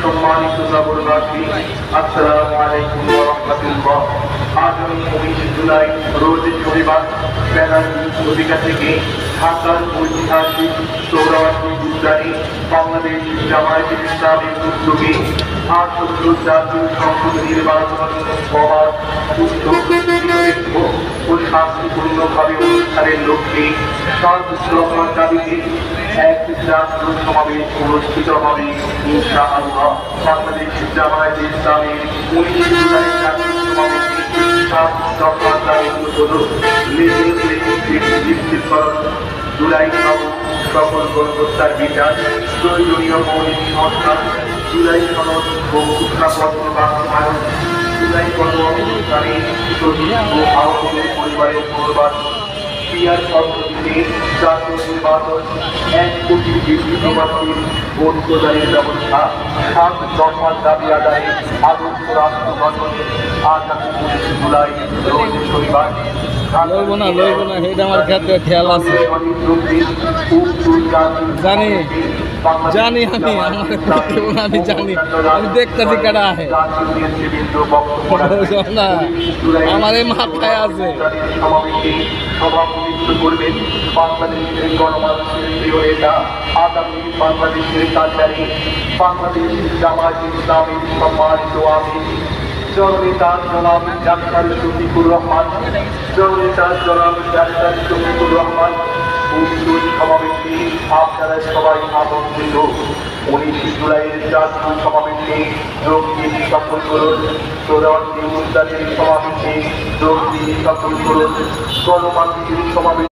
সম্মানিত নগরবাসী, আসসালামু আলাইকুম ওয়া রাহমাতুল্লাহ। আগামী 19 জুলাই রোজ শনিবার বেলা 2টা থেকে ঢাকার ঐতিহাসিক সোহরাওয়ার্দী উদ্যানে বাংলাদেশ জামায়াতে ইসলামীর উদ্যোগে 68 জাতীয় সংসদ নির্বাচন সভার নিরপেক্ষ ও শান্তিপূর্ণভাবে অনুষ্ঠানের লক্ষ্যে শান্তিশৃঙ্খলার দাবিতে এক জাতীয় সমাবেশ অনুষ্ঠিত হবে ইনশাআল্লাহ। বাংলাদেশ জামায়াতে ইসলামীর 19 জুলাই জাতীয় সমাবেশে শান্তিশৃঙ্খলার দাবিগুলো হলো নিশ্চিতকরণ, জুলাই সকল গণহত্যার বিচার, প্রয়োজনীয় মৌলিক সংস্কার, জুলাই সনদ ও ঘোষণাপত্র বাস্তবায়ন, জুলাই গণঅভ্যুত্থানে শহীদ ও আহতদের পরিবারের পুনর্বাসন, পিআর পদ্ধতিতে জাতীয় নির্বাচন, 1 কোটি প্রবাসীর ভোট প্রদানের ব্যবস্থা, 7 দফার দাবি আদায়ে আদর্শ রাষ্ট্র গঠনে আগামী 19 জুলাই রোজ শনিবার লইব না এটা আমার ক্ষেত্রে খেয়াল আছে। জানি আমি আমি জানি, আমি দেখতেছি কেডা আহে না, আমার এই মাথায় আছে। সভাপতিত্ব করবেন বাংলাদেশের গণমানুষের প্রিয় নেতা, আগামী বাংলাদেশের কান্ডারি, বাংলাদেশ জামায়াতে ইসলামীর সম্মানিত আমির জননেতা জনাব ডাক্তার শফিকুর রহমান, জননেতা জনাব ডাক্তার শফিকুর রহমান। সমাবেশে আপনারা সবাই আমন্ত্রিত। 19 জুলাইয়ের জাতীয় সমাবেশে যোগ দিয়ে সফল করুন। সোহরাওয়ার্দী উদ্যানের সমাবেশে যোগ দিয়ে সফল করুন। গণমানুষের সমাবেশ